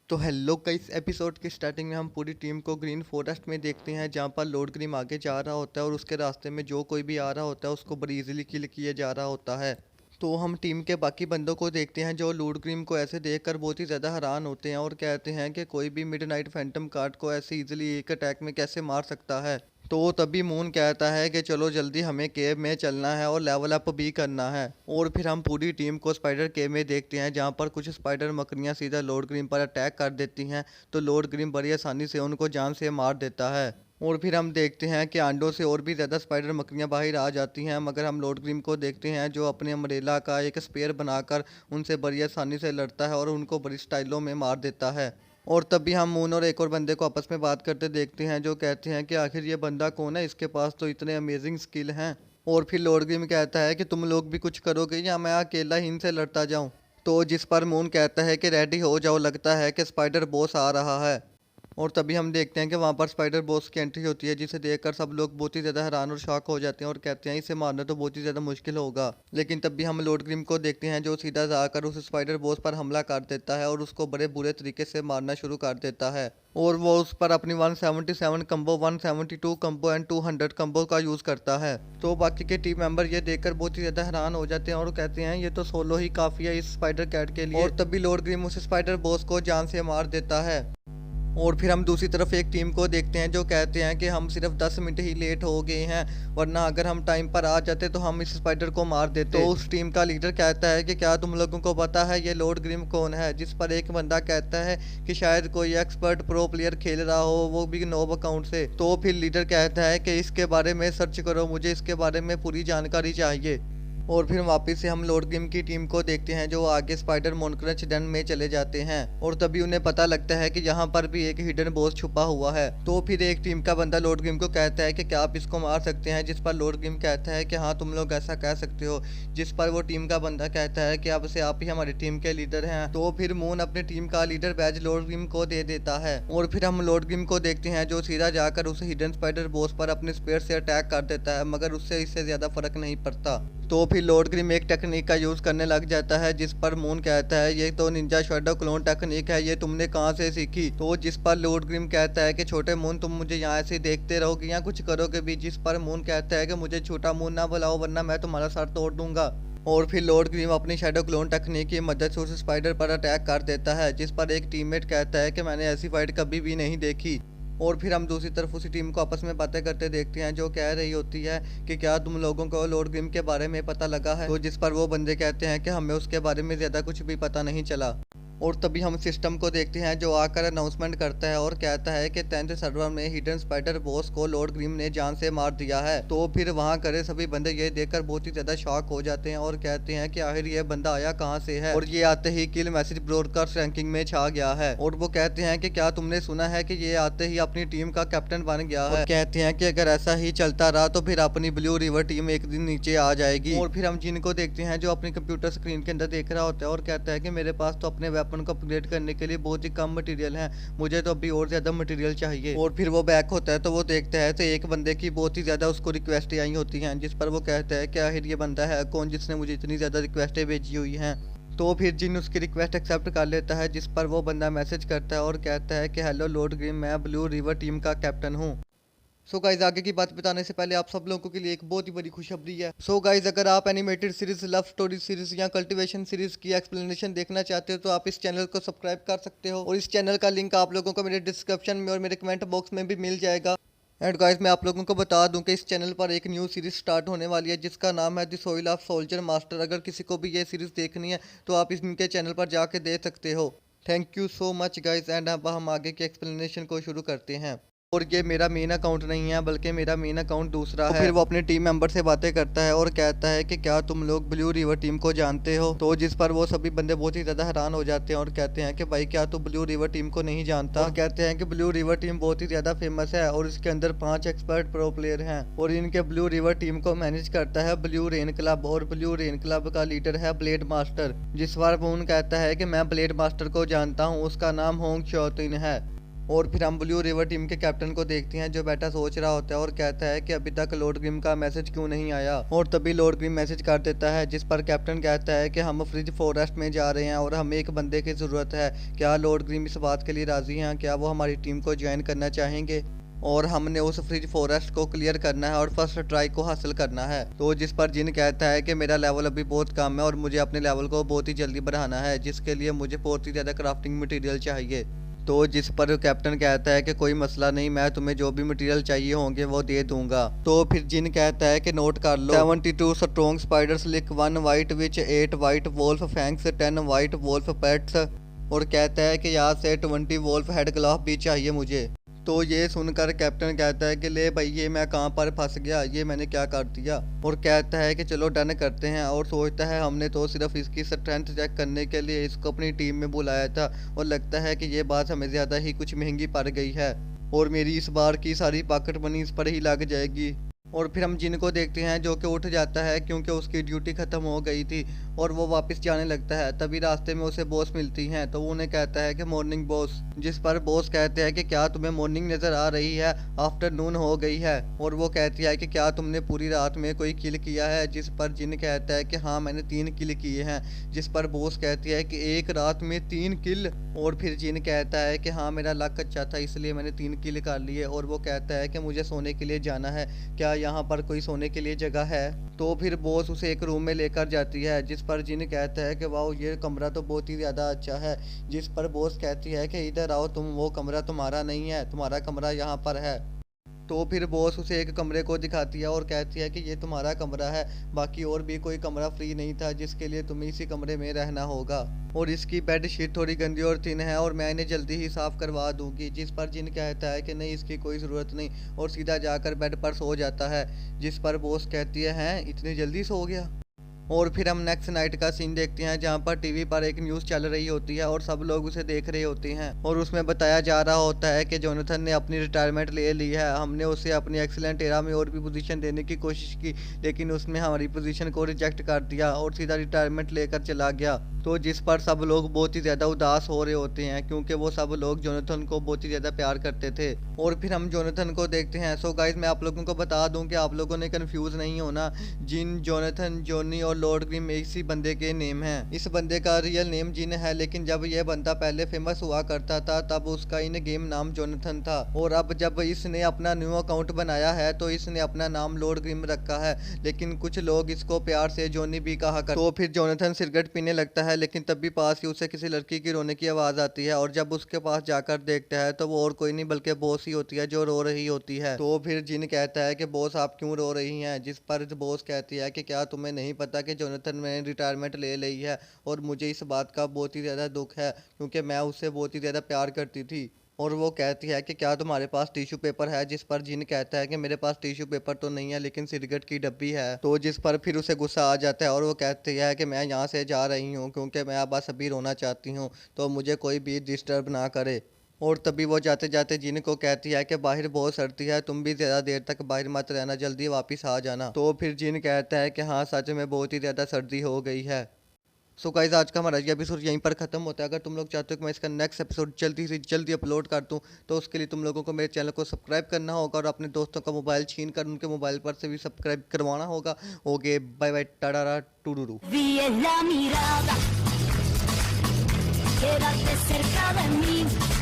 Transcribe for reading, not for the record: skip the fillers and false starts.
तो hello guys, episode की starting में हम पूरी टीम को ग्रीन फॉरेस्ट में देखते हैं जहां पर लॉर्ड ग्रीम आगे जा रहा होता है और उसके रास्ते में जो कोई भी आ रहा होता है उसको बड़ी इजीली किल किया जा रहा होता है। तो हम टीम के बाकी बंदों को देखते हैं जो लॉर्ड ग्रीम को ऐसे देखकर बहुत ही ज़्यादा हैरान होते हैं और कहते हैं कि कोई भी मिडनाइट फैंटम कार्ड को ऐसे इजीली एक अटैक में कैसे मार सकता है। तो तभी मून कहता है कि चलो जल्दी हमें केव में चलना है और लेवल अप भी करना है। और फिर हम पूरी टीम को स्पाइडर केव में देखते हैं जहां पर कुछ स्पाइडर मकड़ियां सीधा लॉर्ड ग्रीम पर अटैक कर देती हैं। तो लॉर्ड ग्रीम बड़ी आसानी से उनको जान से मार देता है। और फिर हम देखते हैं कि अंडों से और भी ज़्यादा स्पाइडर मकड़ियां बाहर आ जाती हैं, मगर हम लॉर्ड ग्रीम को देखते हैं जो अपने अम्ब्रेला का एक स्पेयर बनाकर उनसे बड़ी आसानी से लड़ता है और उनको बड़ी स्टाइलों में मार देता है। और तभी हम मून और एक और बंदे को आपस में बात करते देखते हैं जो कहते हैं कि आखिर ये बंदा कौन है, इसके पास तो इतने अमेजिंग स्किल हैं। और फिर लॉर्ड ग्रिम कहता है कि तुम लोग भी कुछ करोगे या मैं अकेला ही इनसे लड़ता जाऊं। तो जिस पर मून कहता है कि रेडी हो जाओ, लगता है कि स्पाइडर बॉस आ रहा है। और तभी हम देखते हैं कि वहाँ पर स्पाइडर बॉस की एंट्री होती है जिसे देखकर सब लोग बहुत ही ज़्यादा हैरान और शॉक हो जाते हैं और कहते हैं इसे मारना तो बहुत ही ज़्यादा मुश्किल होगा। लेकिन तभी हम लॉर्ड ग्रिम को देखते हैं जो सीधा जाकर उस स्पाइडर बॉस पर हमला कर देता है और उसको बड़े बुरे तरीके से मारना शुरू कर देता है। और वो उस पर अपनी 177 कम्बो, 172 कम्बो एंड 200 कम्बो का यूज़ करता है। तो बाकी के टीम मेंबर ये देखकर बहुत ही ज़्यादा हैरान हो जाते हैं और कहते हैं ये तो सोलो ही काफ़ी है इस स्पाइडर कैट के लिए। और तभी लॉर्ड ग्रिम उस स्पाइडर बॉस को जान से मार देता है। और फिर हम दूसरी तरफ एक टीम को देखते हैं जो कहते हैं कि हम सिर्फ 10 मिनट ही लेट हो गए हैं, वरना अगर हम टाइम पर आ जाते तो हम इस स्पाइडर को मार देते। तो उस टीम का लीडर कहता है कि क्या तुम लोगों को पता है ये लॉर्ड ग्रिम कौन है। जिस पर एक बंदा कहता है कि शायद कोई एक्सपर्ट प्रो प्लेयर खेल रहा हो, वो भी नोब अकाउंट से। तो फिर लीडर कहता है कि इसके बारे में सर्च करो, मुझे इसके बारे में पूरी जानकारी चाहिए। और फिर वापस से हम लॉर्ड ग्रिम की टीम को देखते हैं जो आगे स्पाइडर मोनक्रंच डन में चले जाते हैं। और तभी उन्हें पता लगता है कि यहाँ पर भी एक हिडन बॉस छुपा हुआ है। तो फिर एक टीम का बंदा लॉर्ड ग्रिम को कहता है कि क्या आप इसको मार सकते हैं। जिस पर लॉर्ड ग्रिम कहता है कि हाँ, तुम लोग ऐसा कह सकते हो। जिस पर वो टीम का बंदा कहता है कि अब से आप ही हमारी टीम के लीडर हैं। तो फिर मून अपनी टीम का लीडर बैज लॉर्ड ग्रिम को दे देता है। और फिर हम लॉर्ड ग्रिम को देखते हैं जो सीधा जाकर उस हिडन स्पाइडर बॉस पर अपने स्पेयर से अटैक कर देता है, मगर उससे इससे ज्यादा फर्क नहीं पड़ता। तो फिर लॉर्ड ग्रिम एक टेक्निक का यूज़ करने लग जाता है जिस पर मून कहता है ये तो निंजा शैडो क्लोन टेक्निक है, ये तुमने कहाँ से सीखी। तो जिस पर लॉर्ड ग्रिम कहता है कि छोटे मून तुम मुझे यहाँ से देखते रहोगे या कुछ करोगे भी। जिस पर मून कहता है कि मुझे छोटा मून ना बुलाओ वरना मैं तुम्हारा सर तोड़ दूंगा। और फिर लॉर्ड ग्रिम अपनी शैडो क्लोन टेक्निक की मदद से उस स्पाइडर पर अटैक कर देता है। जिस पर एक टीममेट कहता है कि मैंने ऐसी फाइट कभी भी नहीं देखी। और फिर हम दूसरी तरफ उसी टीम को आपस में बातें करते देखते हैं जो कह रही होती है कि क्या तुम लोगों को लॉर्ड ग्रिम के बारे में पता लगा है। तो जिस पर वो बंदे कहते हैं कि हमें उसके बारे में ज़्यादा कुछ भी पता नहीं चला। और तभी हम सिस्टम को देखते हैं जो आकर अनाउंसमेंट करता है और कहता है कि 10th सर्वर में हिडन स्पाइडर बॉस को लॉर्ड ग्रिम ने जान से मार दिया है। तो फिर वहां करे सभी बंदे ये देखकर बहुत ही ज्यादा शॉक हो जाते हैं और कहते हैं कि आखिर ये बंदा आया कहां से है। और ये आते ही किल मैसेज ब्रॉडकास्ट रैंकिंग में छा गया है। और वो कहते हैं कि क्या तुमने सुना है कि ये आते ही अपनी टीम का कैप्टन बन गया है। और कहते हैं कि अगर ऐसा ही चलता रहा तो फिर अपनी ब्लू रिवर टीम एक दिन नीचे आ जाएगी। और फिर हम जिन को देखते हैं जो अपनी कंप्यूटर स्क्रीन के अंदर देख रहा होता है और कहता है कि मेरे पास तो अपने वेपन को अपग्रेड करने के लिए बहुत ही कम मटेरियल है, मुझे तो अभी और ज्यादा मटेरियल चाहिए। और फिर वो बैक होता है तो वो देखता है तो एक बंदे की बहुत ही ज्यादा उसको रिक्वेस्टें आई होती हैं। जिस पर वो कहता है कि आखिर ये बंदा है कौन जिसने मुझे इतनी ज्यादा रिक्वेस्टें भेजी हुई हैं। तो फिर जिन उसकी रिक्वेस्ट एक्सेप्ट कर लेता है। जिस पर वो बंदा मैसेज करता है और कहता है कि हेलो लॉर्ड ग्रिम, मैं ब्लू रिवर टीम का कैप्टन हूँ। सो गाइज, आगे की बात बताने से पहले आप सब लोगों के लिए एक बहुत ही बड़ी खुशखबरी है। सो गाइज, अगर आप animated series, love story series या कल्टीवेशन सीरीज की एक्सप्लेनेशन देखना चाहते हो तो आप इस चैनल को सब्सक्राइब कर सकते हो। और इस चैनल का लिंक आप लोगों को मेरे डिस्क्रिप्शन में और मेरे कमेंट बॉक्स में भी मिल जाएगा। एंड गाइज, मैं आप लोगों को बता दूं कि इस चैनल पर एक न्यू सीरीज स्टार्ट होने वाली है जिसका नाम है the soil of soldier master. अगर किसी को भी ये सीरीज देखनी है तो आप इनके चैनल पर जाके देख सकते हो। Thank you so much guys. And अब हम आगे के एक्सप्लेनेशन को शुरू करते हैं। और ये मेरा मेन अकाउंट नहीं है बल्कि मेरा मेन अकाउंट दूसरा है। फिर वो अपने टीम मेंबर से बातें करता है और कहता है कि क्या तुम लोग ब्लू रिवर टीम को जानते हो। तो जिस पर वो सभी बंदे बहुत ही ज्यादा हैरान हो जाते हैं और कहते हैं कि भाई क्या तू ब्लू रिवर टीम को नहीं जानता। और कहते हैं कि ब्लू रिवर टीम बहुत ही ज्यादा फेमस है और इसके अंदर 5 एक्सपर्ट प्रो प्लेयर हैं। और इनके ब्लू रिवर टीम को मैनेज करता है ब्लू रेन क्लब। और ब्लू रेन क्लब का लीडर है ब्लेड मास्टर। जिस बार मून कहता है कि मैं ब्लेड मास्टर को जानता हूँ, उसका नाम होंग शोतिन है। और फिर हम ब्लू रिवर टीम के कैप्टन को देखते हैं जो बैठा सोच रहा होता है और कहता है कि अभी तक लॉर्ड ग्रिम का मैसेज क्यों नहीं आया। और तभी लॉर्ड ग्रिम मैसेज कर देता है जिस पर कैप्टन कहता है कि हम फ्रिज फॉरेस्ट में जा रहे हैं और हमें एक बंदे की ज़रूरत है। क्या लॉर्ड ग्रिम इस बात के लिए राज़ी हैं? क्या वो हमारी टीम को ज्वाइन करना चाहेंगे? और हमने उस फ्रिज फॉरेस्ट को क्लियर करना है और फर्स्ट ट्राई को हासिल करना है। तो जिस पर जिन कहता है कि मेरा लेवल अभी बहुत कम है और मुझे अपने लेवल को बहुत ही जल्दी बढ़ाना है, जिसके लिए मुझे बहुत ही ज़्यादा क्राफ्टिंग मटेरियल चाहिए। तो जिस पर कैप्टन कहता है कि कोई मसला नहीं, मैं तुम्हें जो भी मटेरियल चाहिए होंगे वो दे दूंगा। तो फिर जिन कहता है कि नोट कर लो 72 strong spiders lick 1 white witch 8 white wolf fangs 10 white wolf pelts. और कहता है कि यहाँ से 20 वोल्फ हेड ग्लाफ भी चाहिए मुझे। तो ये सुनकर कैप्टन कहता है कि ले भाई, ये मैं कहाँ पर फंस गया, ये मैंने क्या कर दिया। और कहता है कि चलो डन करते हैं। और सोचता है हमने तो सिर्फ इसकी स्ट्रेंथ चेक करने के लिए इसको अपनी टीम में बुलाया था और लगता है कि ये बात हमें ज़्यादा ही कुछ महंगी पड़ गई है और मेरी इस बार की सारी पॉकेट मनी इस पर ही लग जाएगी। और फिर हम जिन को देखते हैं जो कि उठ जाता है क्योंकि उसकी ड्यूटी ख़त्म हो गई थी और वो वापस जाने लगता है। तभी रास्ते में उसे बॉस मिलती हैं तो वो उन्हें कहता है कि मॉर्निंग बॉस। जिस पर बॉस कहते हैं कि क्या तुम्हें मॉर्निंग नज़र आ रही है, आफ्टरनून हो गई है। और वो कहती है कि क्या तुमने पूरी रात में कोई किल किया है? जिस पर जिन कहता है कि हाँ मैंने 3 किल किए हैं। जिस पर बॉस कहती है कि एक रात में 3 किल। और फिर जिन कहता है कि हाँ मेरा लक अच्छा था इसलिए मैंने 3 किल कर लिए। और वो कहता है कि मुझे सोने के लिए जाना है, क्या यहाँ पर कोई सोने के लिए जगह है? तो फिर बॉस उसे एक रूम में लेकर जाती है जिस पर जिन कहता है कि वाह ये कमरा तो बहुत ही ज़्यादा अच्छा है। जिस पर बॉस कहती है कि इधर आओ तुम, वो कमरा तुम्हारा नहीं है, तुम्हारा कमरा यहाँ पर है। तो फिर बॉस उसे एक कमरे को दिखाती है और कहती है कि ये तुम्हारा कमरा है, बाकी और भी कोई कमरा फ्री नहीं था जिसके लिए तुम्हें इसी कमरे में रहना होगा। और इसकी बेड शीट थोड़ी गंदी और थिन है और मैं इन्हें जल्दी ही साफ़ करवा दूंगी। जिस पर जिन कहता है कि नहीं इसकी कोई ज़रूरत नहीं और सीधा जाकर बेड पर सो जाता है। जिस पर बॉस कहती है हैं इतनी जल्दी सो गया? और फिर हम नेक्स्ट नाइट का सीन देखते हैं जहाँ पर टीवी पर एक न्यूज़ चल रही होती है और सब लोग उसे देख रहे होते हैं और उसमें बताया जा रहा होता है कि जोनाथन ने अपनी रिटायरमेंट ले ली है। हमने उसे अपनी एक्सीलेंट एरा में और भी पोजीशन देने की कोशिश की लेकिन उसने हमारी पोजीशन को रिजेक्ट कर दिया और सीधा रिटायरमेंट लेकर चला गया। तो जिस पर सब लोग बहुत ही ज़्यादा उदास हो रहे होते हैं क्योंकि वो सब लोग जोनाथन को बहुत ही ज़्यादा प्यार करते थे। और फिर हम जोनाथन को देखते हैं। सो गाइज मैं आप लोगों को बता दूं कि आप लोगों ने कंफ्यूज नहीं होना, जिन, जोनाथन, जॉनी और लॉर्ड ग्रिम एक ही बंदे के नेम हैं। इस बंदे का रियल नेम जिन है लेकिन जब यह बंदा पहले फेमस हुआ करता था तब उसका इन गेम नाम जोनाथन था। और अब जब इसने अपना न्यू अकाउंट बनाया है तो इसने अपना नाम लॉर्ड ग्रिम रखा है, लेकिन कुछ लोग इसको प्यार से जॉनी भी कहा कर। तो फिर जोनाथन सिगरेट पीने लगता है लेकिन तभी पास ही उसे किसी लड़की की रोने की आवाज़ आती है और जब उसके पास जाकर देखता है तो वो और कोई नहीं बल्कि बॉस ही होती है जो रो रही होती है। तो फिर जिन कहता है कि बॉस आप क्यों रो रही हैं? जिस पर बॉस कहती है कि क्या तुम्हें नहीं पता कि जोनाथन ने रिटायरमेंट ले ली है और मुझे इस बात का बहुत ही ज़्यादा दुख है क्योंकि मैं उससे बहुत ही ज़्यादा प्यार करती थी। और वो कहती है कि क्या तुम्हारे पास टिश्यू पेपर है? जिस पर जिन कहता है कि मेरे पास टिश्यू पेपर तो नहीं है लेकिन सिगरेट की डब्बी है। तो जिस पर फिर उसे गुस्सा आ जाता है और वो कहती है कि मैं यहाँ से जा रही हूँ क्योंकि मैं बस अभी रोना चाहती हूँ, तो मुझे कोई भी डिस्टर्ब ना करे। और तभी वो जाते जाते जिन को कहती है कि बाहर बहुत सर्दी है, तुम भी ज़्यादा देर तक बाहर मत रहना, जल्दी वापस आ जाना। तो फिर जिन कहता है कि हाँ सच में बहुत ही ज़्यादा सर्दी हो गई है। सो गाइस आज का हमारा ये एपिसोड यहीं पर ख़त्म होता है। अगर तुम लोग चाहते हो कि मैं इसका नेक्स्ट एपिसोड जल्दी से जल्दी अपलोड कर दूं तो उसके लिए तुम लोगों को मेरे चैनल को सब्सक्राइब करना होगा और अपने दोस्तों का मोबाइल छीन कर उनके मोबाइल पर से भी सब्सक्राइब करवाना होगा। ओके बाय बाय, टाटा टूडू। Vi es la mirada, quédate cerca de mí.